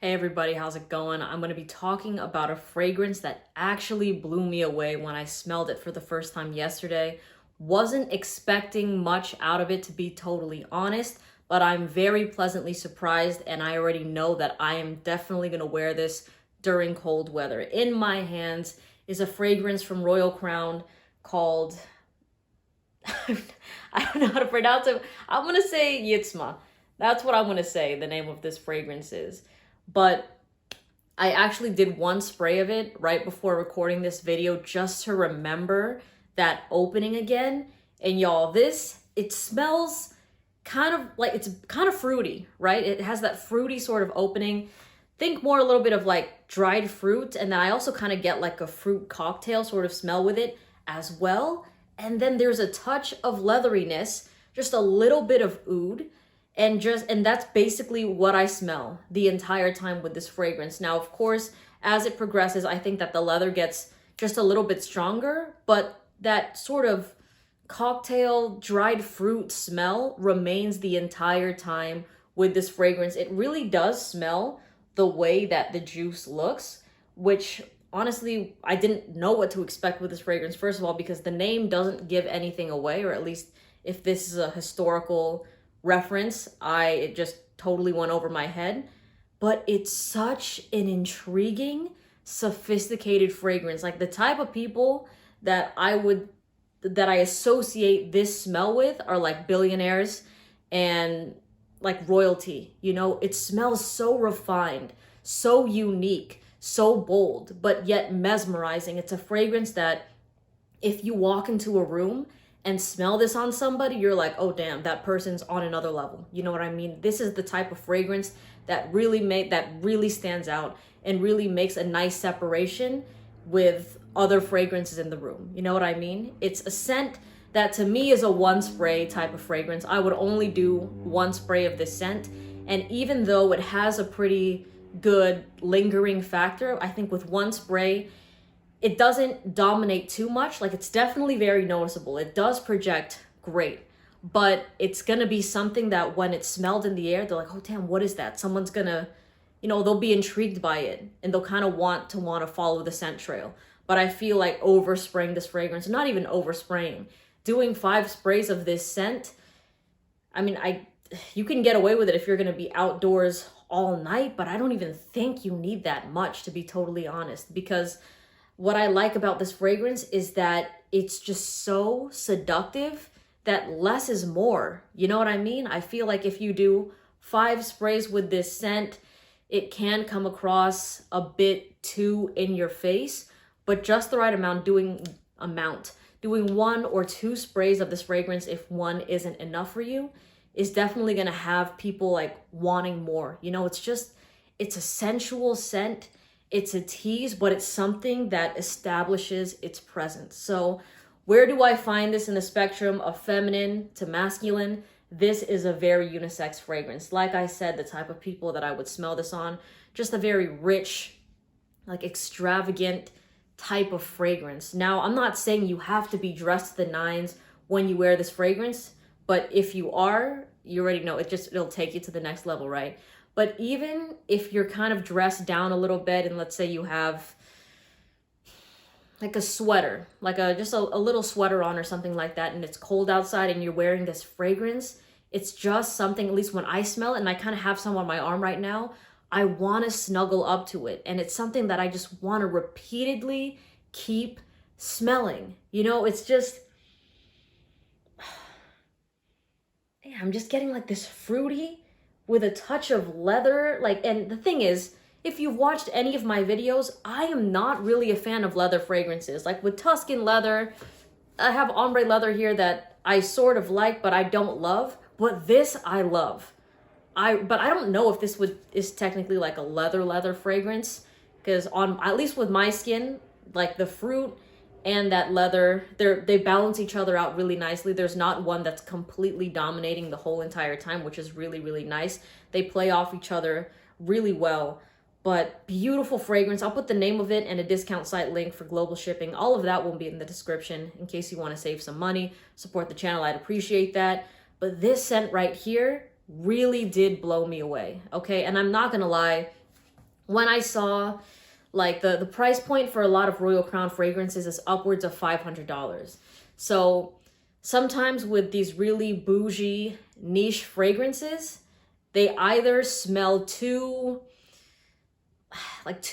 Hey everybody, how's it going? I'm going to be talking about a fragrance that actually blew me away when I smelled it for the first time yesterday. Wasn't expecting much out of it, to be totally honest, but I'm very pleasantly surprised, and I already know that I am definitely going to wear this during cold weather. In my hands is a fragrance from Royal Crown called I don't know how to pronounce it. I'm going to say Yitzma. That's what I'm going to say the name of this fragrance is. But I actually did one spray of it right before recording this video just to remember that opening again. And y'all, it smells kind of like, it's kind of fruity, right? It has that fruity sort of opening. Think more a little bit of like dried fruit. And then I also kind of get like a fruit cocktail sort of smell with it as well. And then there's a touch of leatheriness, just a little bit of oud. And that's basically what I smell the entire time with this fragrance. Now, of course, as it progresses, I think that the leather gets just a little bit stronger, but that sort of cocktail dried fruit smell remains the entire time with this fragrance. It really does smell the way that the juice looks, which honestly, I didn't know what to expect with this fragrance. First of all, because the name doesn't give anything away, or at least if this is a historical reference, it just totally went over my head. But it's such an intriguing, sophisticated fragrance. Like the type of people that I associate this smell with are like billionaires and like royalty. You know, it smells so refined, so unique, so bold, but yet mesmerizing. It's a fragrance that if you walk into a room and smell this on somebody, you're like, oh damn, that person's on another level. You know what I mean? This is the type of fragrance that really stands out and really makes a nice separation with other fragrances in the room. You know what I mean? It's a scent that to me is a one spray type of fragrance. I would only do one spray of this scent. And even though it has a pretty good lingering factor, I think with one spray, it doesn't dominate too much. Like, it's definitely very noticeable. It does project great, but it's gonna be something that when it's smelled in the air, they're like, oh damn, what is that? Someone's gonna, they'll be intrigued by it and they'll kind of want to follow the scent trail. But I feel like overspraying this fragrance, not even overspraying, doing 5 sprays of this scent, I mean, you can get away with it if you're gonna be outdoors all night, but I don't even think you need that much, to be totally honest, because what I like about this fragrance is that it's just so seductive that less is more. You know what I mean? I feel like if you do 5 sprays with this scent, it can come across a bit too in your face, but just the right amount. Doing 1 or 2 sprays of this fragrance, if one isn't enough for you, is definitely gonna have people like wanting more. It's a sensual scent. It's a tease, but it's something that establishes its presence. So where do I find this in the spectrum of feminine to masculine? This is a very unisex fragrance. Like I said, the type of people that I would smell this on, just a very rich, like extravagant type of fragrance. Now, I'm not saying you have to be dressed to the nines when you wear this fragrance, but if you are, you already know it'll take you to the next level, right? But even if you're kind of dressed down a little bit, and let's say you have like a sweater, like just a little sweater on or something like that, and it's cold outside and you're wearing this fragrance, it's just something, at least when I smell it, and I kind of have some on my arm right now, I want to snuggle up to it. And it's something that I just want to repeatedly keep smelling. It's just, yeah, I'm just getting like this fruity with a touch of leather. And the thing is, if you've watched any of my videos, I am not really a fan of leather fragrances. Like with Tuscan leather, I have ombre leather here that I sort of like, but I don't love. But this I love. But I don't know if this is technically like a leather fragrance, because at least with my skin, like the fruit and that leather, they balance each other out really nicely. There's not one that's completely dominating the whole entire time, which is really, really nice. They play off each other really well. But beautiful fragrance. I'll put the name of it and a discount site link for global shipping. All of that will be in the description in case you want to save some money, support the channel. I'd appreciate that. But this scent right here really did blow me away, okay? And I'm not gonna lie, when I saw like the price point for a lot of Royal Crown fragrances is upwards of $500. So sometimes with these really bougie niche fragrances, they either smell too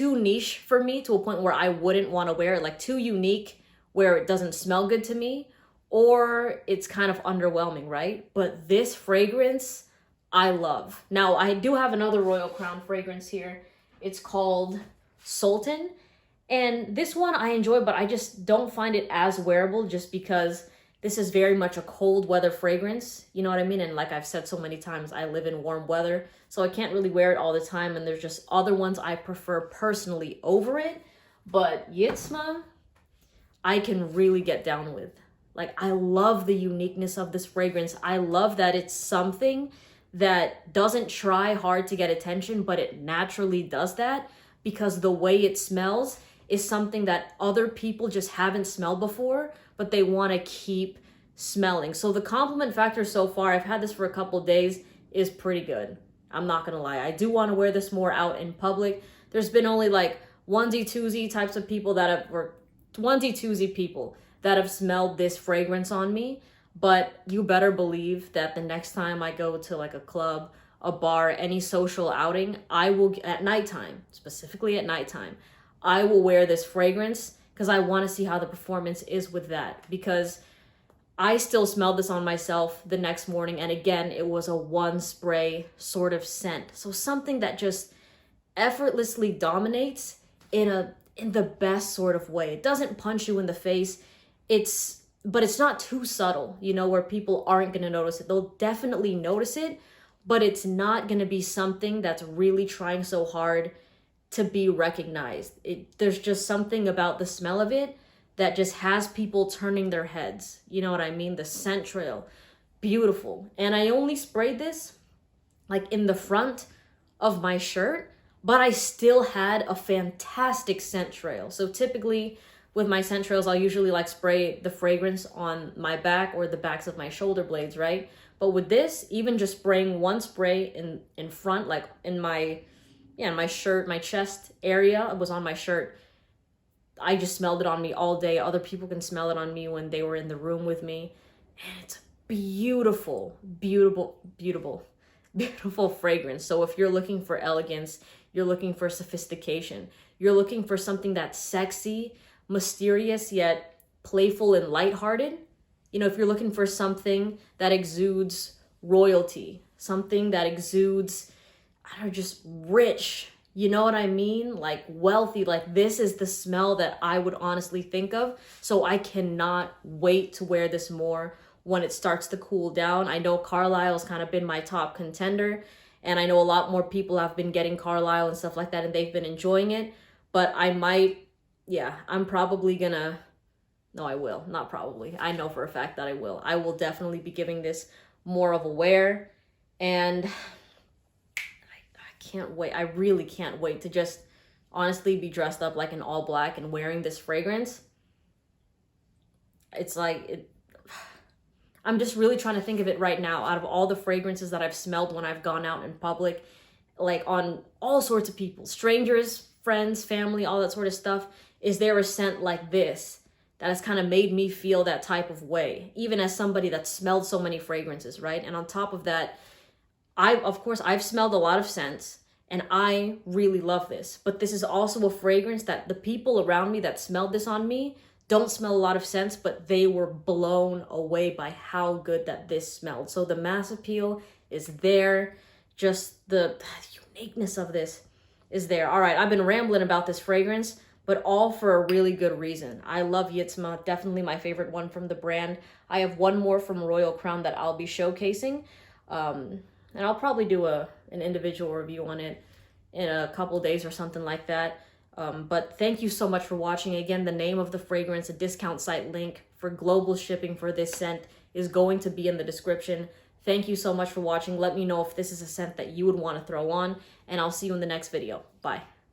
niche for me to a point where I wouldn't want to wear it, like too unique where it doesn't smell good to me, or it's kind of underwhelming, right? But this fragrance I love. Now I do have another Royal Crown fragrance here. It's called Sultan, and this one I enjoy, but I just don't find it as wearable just because this is very much a cold weather fragrance, you know what I mean? And like I've said so many times, I live in warm weather, so I can't really wear it all the time, and there's just other ones I prefer personally over it. But Yitzma, I can really get down with. Like, I love the uniqueness of this fragrance. I love that it's something that doesn't try hard to get attention, but it naturally does that because the way it smells is something that other people just haven't smelled before, but they want to keep smelling. So the compliment factor so far, I've had this for a couple days, is pretty good. I'm not gonna lie. I do want to wear this more out in public. There's been only like onesie, twosie types of people that have, or onesie, twosie people that have smelled this fragrance on me. But you better believe that the next time I go to like a club, a bar, any social outing, I will, at nighttime, specifically at nighttime, I will wear this fragrance because I want to see how the performance is with that. Because I still smelled this on myself the next morning, and again, it was a one spray sort of scent. So something that just effortlessly dominates in the best sort of way. It doesn't punch you in the face. But it's not too subtle, you know, where people aren't going to notice it. They'll definitely notice it, but it's not going to be something that's really trying so hard to be recognized. There's just something about the smell of it that just has people turning their heads. You know what I mean? The scent trail, beautiful. And I only sprayed this like in the front of my shirt, but I still had a fantastic scent trail. So typically with my scent trails, I'll usually like spray the fragrance on my back or the backs of my shoulder blades, right? But with this, even just spraying one spray in front, like in my shirt, my chest area, it was on my shirt. I just smelled it on me all day. Other people can smell it on me when they were in the room with me. And it's a beautiful, beautiful, beautiful, beautiful fragrance. So if you're looking for elegance, you're looking for sophistication, you're looking for something that's sexy, mysterious, yet playful and lighthearted. You know, if you're looking for something that exudes royalty, something that exudes, I don't know, just rich, you know what I mean? Like wealthy, like this is the smell that I would honestly think of. So I cannot wait to wear this more when it starts to cool down. I know Carlisle's kind of been my top contender, and I know a lot more people have been getting Carlisle and stuff like that, and they've been enjoying it. But I might, I'm probably gonna, no, I will, not probably. I know for a fact that I will. I will definitely be giving this more of a wear, and I can't wait. I really can't wait to just honestly be dressed up like in all black and wearing this fragrance. It's like, I'm just really trying to think of it right now. Out of all the fragrances that I've smelled when I've gone out in public, like on all sorts of people, strangers, friends, family, all that sort of stuff, is there a scent like this that has kind of made me feel that type of way, even as somebody that smelled so many fragrances, right? And on top of that, I've smelled a lot of scents, and I really love this. But this is also a fragrance that the people around me that smelled this on me don't smell a lot of scents, but they were blown away by how good that this smelled. So the mass appeal is there. Just the uniqueness of this is there. All right, I've been rambling about this fragrance, but all for a really good reason. I love Yitzma, definitely my favorite one from the brand. I have one more from Royal Crown that I'll be showcasing. And I'll probably do an individual review on it in a couple days or something like that. But thank you so much for watching. Again, the name of the fragrance, a discount site link for global shipping for this scent is going to be in the description. Thank you so much for watching. Let me know if this is a scent that you would want to throw on, and I'll see you in the next video. Bye.